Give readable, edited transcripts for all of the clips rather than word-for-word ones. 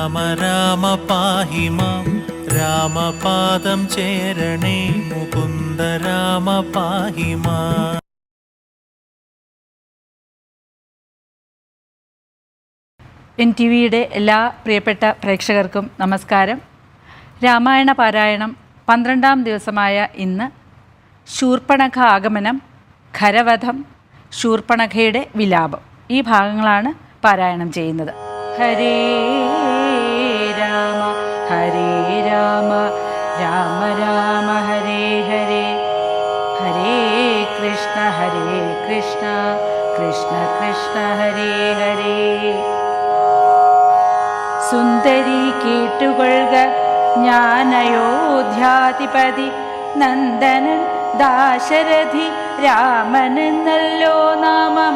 രാമ രാമ പാഹി മാം രാമപാദം ചേരണേ മുകുന്ദ രാമ പാഹി മാം. NTVയുടെ എല്ലാ പ്രിയപ്പെട്ട പ്രേക്ഷകർക്കും നമസ്കാരം. രാമായണ പാരായണം 12ാം ദിവസമായ ഇന്ന് ശൂർപ്പണഖ ആഗമനം, ഖരവധം, ശൂർപ്പണഖയുടെ വിലാപം, ഈ ഭാഗങ്ങളാണ് പാരായണം ചെയ്യുന്നത്. ഹരേ രാമ ഹരേ രാമ രാമ രാമ ഹരേ ഹരേ, ഹരേ കൃഷ്ണ കൃഷ്ണ കൃഷ്ണ ഹരേ ഹരേ. സുന്ദരി കേട്ടുകൊള്ളുക, ഞാൻ അയോധ്യാധിപതി നന്ദനൻ ദാശരഥി രാമനെന്നല്ലോ നാമം.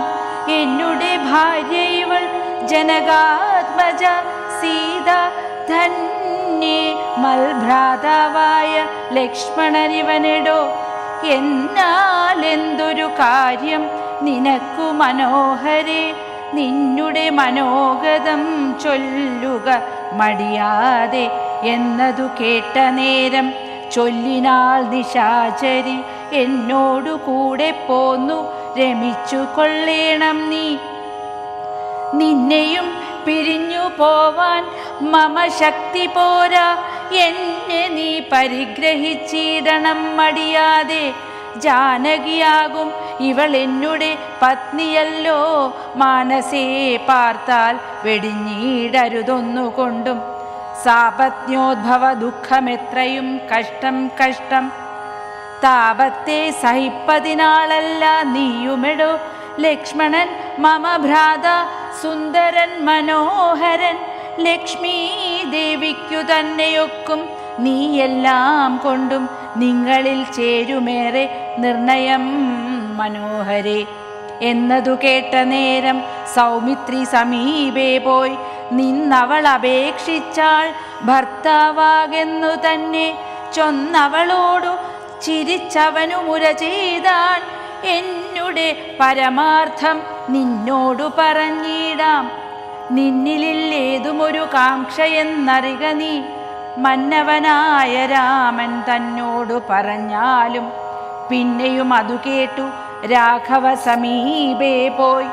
എന്നുടെ ഭാര്യ ഇവൾ ജനകാത്മജ സീത, ധന്യേ മൽഭ്രാതാവായ ലക്ഷ്മണനിവനെടോ. എന്നാൽ എന്തൊരു കാര്യം നിനക്കു മനോഹരേ, നിന്നുടെ മനോഗതം ചൊല്ലുക മടിയാതെ എന്നതു കേട്ട നേരം ചൊല്ലിനാൾ നിശാചരി, എന്നോടു കൂടെ പോന്നു രമിച്ചു കൊള്ളേണം നീ. നിന്നെയും പിരിഞ്ഞു പോവാൻ മമ ശക്തി പോരാ, എന്നെ നീ പരിഗ്രഹിച്ചിടണം മടിയാതെ. ജാനകിയാകും ഇവൾ എന്നുടെ പത്നിയല്ലോ, മാനസേ പാർത്താൽ വെടിഞ്ഞിടരുതൊന്നുകൊണ്ടും. സാപത്ന്യോദ്ഭവ ദുഃഖമെത്രയും കഷ്ടം കഷ്ടം, താപത്തെ സഹിപ്പതിനാളല്ല നീയുമെടോ. ലക്ഷ്മണൻ മമ ഭ്രാത സുന്ദരൻ മനോഹരൻ, ലക്ഷ്മീ ദേവിക്കു തന്നെയൊക്കും നീയെല്ലാം കൊണ്ടും നിങ്ങളിൽ ചേരുമേറെ നിർണയം മനോഹരേ. എന്നതു കേട്ട നേരം സൗമിത്രി സമീപേ പോയി നിന്നവൾ അപേക്ഷിച്ചാൾ ഭർത്താവാകെന്നു തന്നെ. ചൊന്നവളോടു ചിരിച്ചവനു മുര ചെയ്താൻ, എന്നുടെ പരമാർത്ഥം നിന്നോടു പറഞ്ഞിടാം. നിന്നിലേതുമൊരു കാംക്ഷയെന്നറിക നീ, മന്നവനായ രാമൻ തന്നോടു പറഞ്ഞാലും. പിന്നെയും അതു കേട്ടു രാഘവ സമീപേ പോയി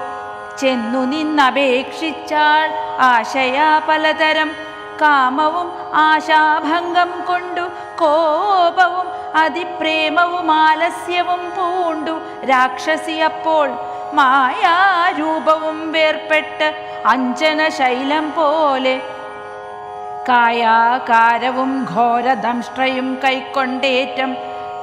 ചെന്നു നിന്നപേക്ഷിച്ചാൾ ആശയാ പലതരം. കാമവും ആശാഭംഗം കൊണ്ടു കോപവും അതിപ്രേമവും ആലസ്യവും പൂണ്ടു രാക്ഷസി അപ്പോൾ മായാരൂപവും വേർപ്പെട്ട് അഞ്ജന ശൈലം പോലെ. കായാകാരവും ഘോരദംഷ്ട്രയും കൈക്കൊണ്ടേറ്റം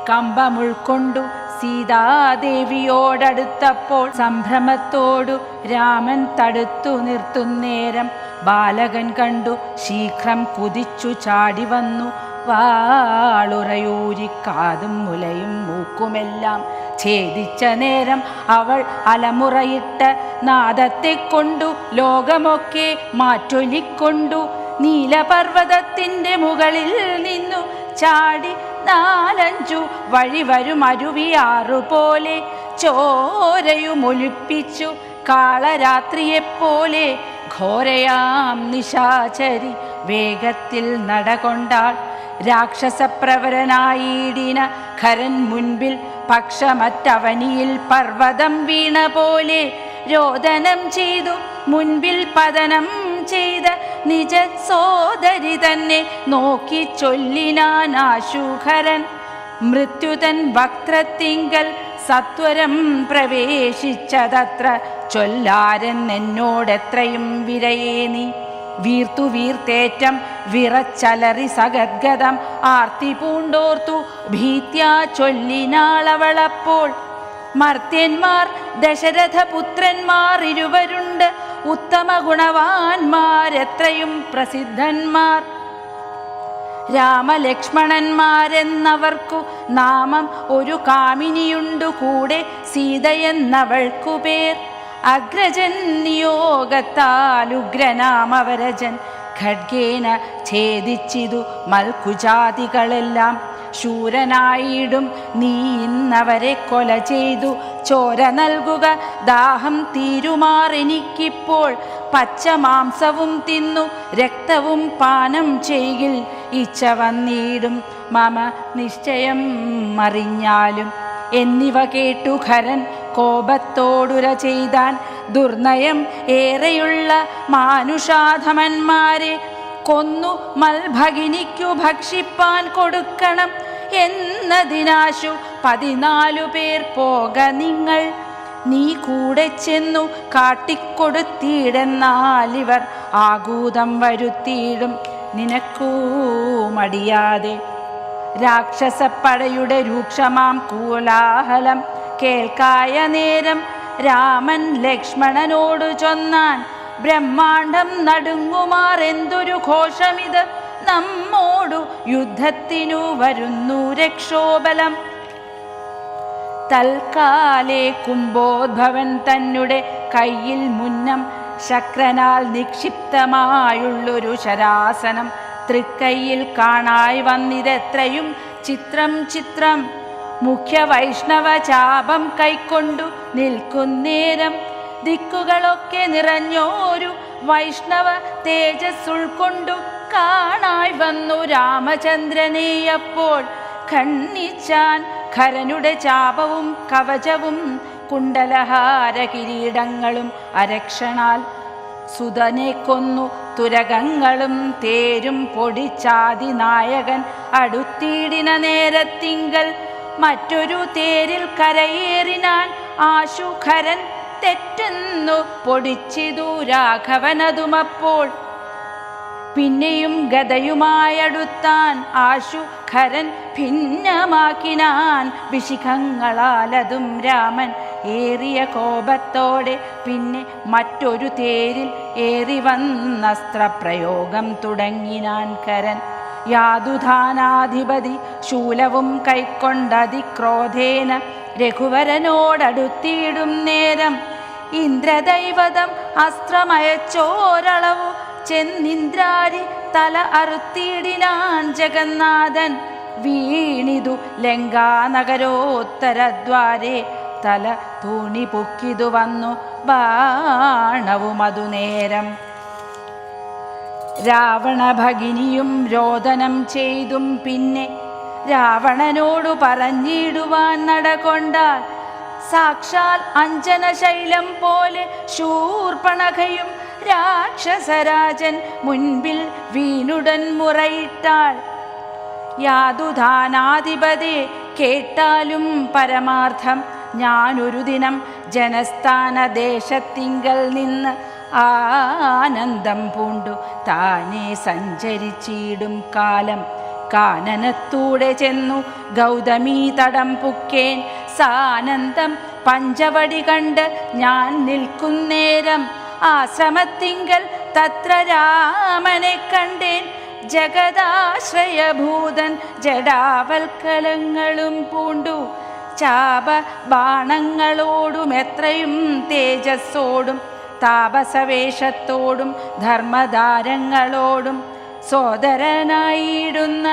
കമ്പമുൾക്കൊണ്ടു സീതാദേവിയോടടുത്തപ്പോൾ സംഭ്രമത്തോടു രാമൻ തടുത്തു നിർത്തുന്നേരം ബാലകൻ കണ്ടു ശീഘ്രം കുതിച്ചു ചാടി വന്നു. വാളുറയൂരി കാതും മുലയും മൂക്കുമെല്ലാം ഛേദിച്ച നേരം അവൾ അലമുറയിട്ട നാദത്തെ കൊണ്ടു ലോകമൊക്കെ മാറ്റൊലിക്കൊണ്ടു നീലപർവ്വതത്തിൻ്റെ മുകളിൽ നിന്നു ചാടി 4-5 വഴി വരും അരുവിയാറുപോലെ ചോരയുമൊലിപ്പിച്ചു കാളരാത്രിയെപ്പോലെ. ഘോരയാം നിശാചരി വേഗത്തിൽ നടകൊണ്ടാൾ. രാക്ഷസപ്രവരനായിടിന ഖരൻ മുൻപിൽ പക്ഷമറ്റവനിയിൽ പർവ്വതം വീണ പോലെ. രോദനം ചെയ്തു മുൻപിൽ പതനം ചെയ്ത നിജ സോദരി തന്നെ നോക്കി ചൊല്ലിനാൻ ആശുഖരൻ. മൃത്യുതൻ വക്രത്തിങ്കൽ സത്വരം പ്രവേശിച്ചതത്ര ചൊല്ലാരൻ എന്നോടെത്രയും വിരയേ നീ. വീർത്തു വീർത്തേറ്റം വിറച്ചലറി സഗദ്ഗതം ആർത്തി പൂണ്ടോർത്തു ഭീത്യാ ചൊല്ലിനാളവളപ്പോൾ. മർത്യന്മാർ ദശരഥപുത്രന്മാർ ഇരുവരുണ്ട്, ഉത്തമ ഗുണവാന്മാരെത്രയും പ്രസിദ്ധന്മാർ. രാമലക്ഷ്മണന്മാരെന്നവർക്കു നാമം ഒരു കാമിനിയുണ്ടു കൂടെ സീതയെന്നവൾക്കു പേർ. അഗ്രജൻ നിയോഗത്താൽ ഉഗ്രനാമവരജൻ ഖഡ്ഗേന ഛേദിച്ചിതു മൽക്കുജാതികളെല്ലാം. ശൂരനായിടും നീ ഇന്നവരെ കൊല ചെയ്തു ചോര നൽകുക ദാഹം തീരുമാറെനിക്കിപ്പോൾ പച്ചമാംസവും തിന്നു രക്തവും പാനം ചെയ്യിൽ ഇച്ഛ വന്നിടും മമ നിശ്ചയം അറിഞ്ഞാലും എന്നിവ കേട്ടു ഖരൻ കോപത്തോടുര ചെയ്താൻ ദുർനയം ഏറെയുള്ള മാനുഷാധമന്മാരെ കൊന്നു മൽഭഗിനിക്കു ഭക്ഷിപ്പാൻ കൊടുക്കണം എന്നതിനാശു 14 പേർ പോക നിങ്ങൾ നീ കൂടെ ചെന്നു കാട്ടിക്കൊടുത്തിയിടെന്നാലിവർ ആകൂതം വരുത്തിയിടും നിനക്കൂ മടിയാതെ. രാക്ഷസപ്പടയുടെ രൂക്ഷമാം കോലാഹലം കേൾക്കായ നേരം രാമൻ ലക്ഷ്മണനോട് ചൊന്നാൻ ബ്രഹ്മാണ്ടം നടുങ്ങുമാറെന്തൊരു ഘോഷമിത് നമ്മോടു യുദ്ധത്തിനു വരുന്നു രക്ഷോബലം. തൽക്കാലേ കുംഭോദ്ഭവൻ തന്നെ കയ്യിൽ മുന്നം ശക്രനാൽ നിക്ഷിപ്തമായുള്ളൊരു ശരാസനം തൃക്കൈയിൽ കാണായി വന്നിതെത്രയും ചിത്രം ചിത്രം. മുഖ്യ വൈഷ്ണവ ചാപം കൈക്കൊണ്ടു നിൽക്കുന്നേരം ദിക്കുകളൊക്കെ നിറഞ്ഞോരു വൈഷ്ണവ തേജസ് ഉൾക്കൊണ്ടു കാണായി വന്നു രാമചന്ദ്രനെ. അപ്പോൾ ഖണ്ഡിച്ചാൻ ഖരനുടെ ചാപവും കവചവും കുണ്ടലഹാര കിരീടങ്ങളും അരക്ഷണാൽ സുതനെ കൊന്നു തുരകങ്ങളും തേരും പൊടിച്ചാതി നായകൻ അടുത്തിടിന നേരത്തിങ്കൽ മറ്റൊരു തേരിൽ കരയേറിനാൻ ആശു ഖരൻ തെറ്റെന്നു പൊടിച്ചിതു രാഘവനതുമപ്പോൾ. പിന്നെയും ഗദയുമായടുത്താൻ ആശു ഖരൻ ഭിന്നമാക്കിനാൻ വിശിഖങ്ങളാലതും രാമൻ ഏറിയ കോപത്തോടെ. പിന്നെ മറ്റൊരു തേരിൽ ഏറി വന്നസ്ത്രപ്രയോഗം തുടങ്ങിനാൻ ഖരൻ. യാതുധാനാധിപതി ശൂലവും കൈക്കൊണ്ടതിക്രോധേന രഘുവരനോടടുത്തിയിടും നേരം ഇന്ദ്രദൈവതം അസ്ത്രമയച്ചോരളവു ചെന്നിന്ദ്രാരി തല അറുത്തിയിടിനാൻ ജഗന്നാഥൻ. വീണിതു ലങ്കാനഗരോത്തരദ്വാരെ തല തൂണി പൊക്കിതു വന്നു ബാണവും അതു നേരം. രാവണ ഭഗിനിയും രോദനം ചെയ്തും പിന്നെ രാവണനോടു പറഞ്ഞിടുവാൻ നടകൊണ്ടാൽ സാക്ഷാൽ അഞ്ജനശൈലം പോലെ ശൂർപ്പണഖയും രാക്ഷസരാജൻ മുൻപിൽ വീണുടൻ മുറയിട്ടാൾ. യാതുധാനാധിപതേ കേട്ടാലും പരമാർത്ഥം ഞാനൊരു ദിനം ജനസ്ഥാനദേശത്തിങ്കൽ നിന്ന് ആനന്ദം പൂണ്ടു താനെ സഞ്ചരിച്ചിടും കാലം കാനനത്തൂടെ ചെന്നു ഗൗതമീ തടം പുക്കേൻ. സാനന്ദം പഞ്ചവടി കണ്ട് ഞാൻ നിൽക്കുന്നേരം ആശ്രമത്തിങ്കൽ തത്ര രാമനെ കണ്ടേൻ. ജഗദാശ്രയഭൂതൻ ജഡാവൽക്കലങ്ങളും പൂണ്ടു ചാപ ബാണങ്ങളോടും എത്രയും തേജസ്സോടും താപസവേഷത്തോടും ധർമ്മധാരങ്ങളോടും സോദരനായിടുന്ന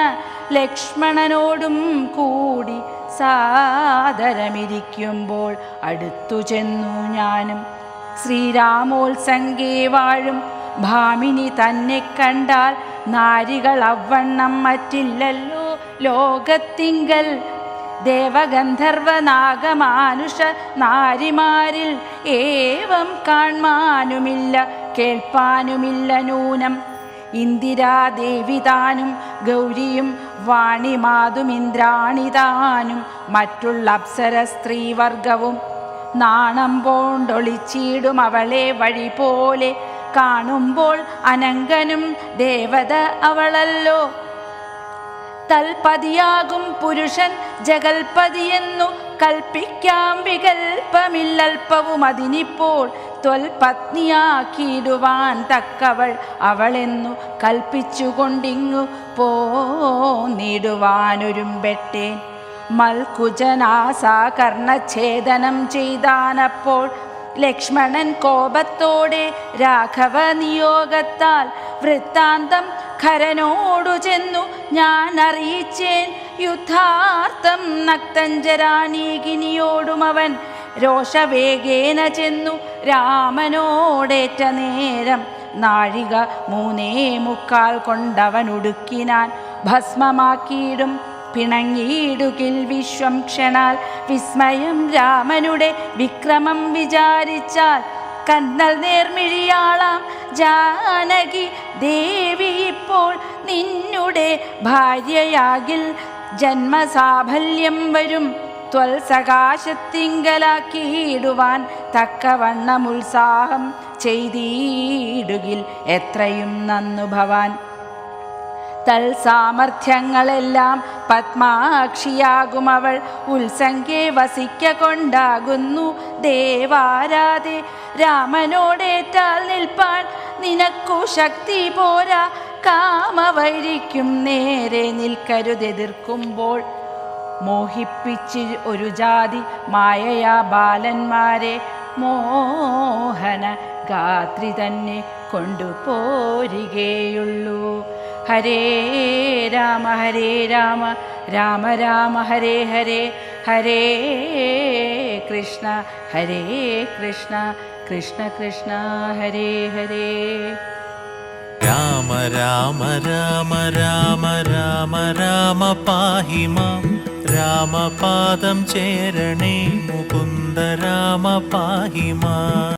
ലക്ഷ്മണനോടും കൂടി സാദരമിരിക്കുമ്പോൾ അടുത്തു ചെന്നു ഞാനും. ശ്രീരാമോത്സംഗേ വാഴും ഭാമിനി തന്നെ കണ്ടാൽ നാരികൾ അവണ്ണം മറ്റില്ലല്ലോ ലോകത്തിങ്കൽ. ദേവഗന്ധർവ നാഗമാനുഷ നാരിമാരിൽ ഏവം കാൺമാനുമില്ല കേൾപ്പാനുമില്ല നൂനം. ഇന്ദിരാദേവിതാനും ഗൗരിയും വാണിമാതും ഇന്ദ്രാണിതാനും മറ്റുള്ള അപ്സര സ്ത്രീവർഗവും നാണം പോണ്ടൊളിച്ചിടും അവളെ വഴി പോലെ. കാണുമ്പോൾ അനങ്കനും ദേവത അവളല്ലോ. തൽപതിയാകും പുരുഷൻ ജഗൽപതിയെന്നു കൽപ്പിക്കാം വികൽപ്പമില്ലൽപ്പവും. അതിനിപ്പോൾ ത്വൽപത്നിയാക്കിയിടുവാൻ തക്കവൾ അവളെന്നു കൽപ്പിച്ചുകൊണ്ടിങ്ങു പോന്നിടുവാനൊരുമ്പെട്ടേൻ. മൽകുജനാസാകർണഛേദനം ചെയ്താനപ്പോൾ ലക്ഷ്മണൻ കോപത്തോടെ രാഘവ നിയോഗത്താൽ വൃത്താന്തം ഖരനോടു ചെന്നു ഞാൻ അറിയിച്ചേൻ. യുദ്ധാർത്ഥം നക്തഞ്ചരാനീകിനിയോടുമവൻ രോഷവേഗേന ചെന്നു രാമനോടേറ്റ നേരം. നാഴിക 3:45 കൊണ്ടവനൊടുക്കിനാൻ ഭസ്മമാക്കിയിടും പിണങ്ങിയിടുകിൽ വിശ്വം ക്ഷണാൽ. വിസ്മയം രാമനുടെ വിക്രമം വിചാരിച്ചാൽ കന്നൽ നേർമിഴിയാളാം ജാനകി ദേവി ഇപ്പോൾ നിന്നുടെ ഭാര്യയാകിൽ ജന്മസാഫല്യം വരും. ത്വൽസകാശത്തിങ്കലാക്കിയിടുവാൻ തക്കവണ്ണം ഉത്സാഹം ചെയ്തിടുകിൽ എത്രയും നന്നു ഭവാൻ. തൽസാമർഥ്യങ്ങളെല്ലാം പത്മാക്ഷിയാകുമവൾ ഉത്സംഗേ വസിക്ക കൊണ്ടാകുന്നു ദേവാരാധേ. രാമനോടേറ്റാൽ നിൽപ്പാൻ നിനക്കു ശക്തി പോരാ, കാമവൈരിക്കും നേരെ നിൽക്കരുതെതിർക്കുമ്പോൾ. മോഹിപ്പിച്ച് ഒരു ജാതി മായയാ ബാലന്മാരെ മോഹന ഗാത്രി തന്നെ കൊണ്ടുപോരികയുള്ളൂ. ഹരേ രാമ രാമ രാമ ഹരേ ഹരേ, ഹരേ കൃഷ്ണ കൃഷ്ണ കൃഷ്ണ ഹരേ ഹരേ. രാമ രാമ രാമ രാമ രാമ രാമ പാഹി മാം. രാമപാദം ചേരണേ മുകുന്ദ രാമ പാഹി മാം.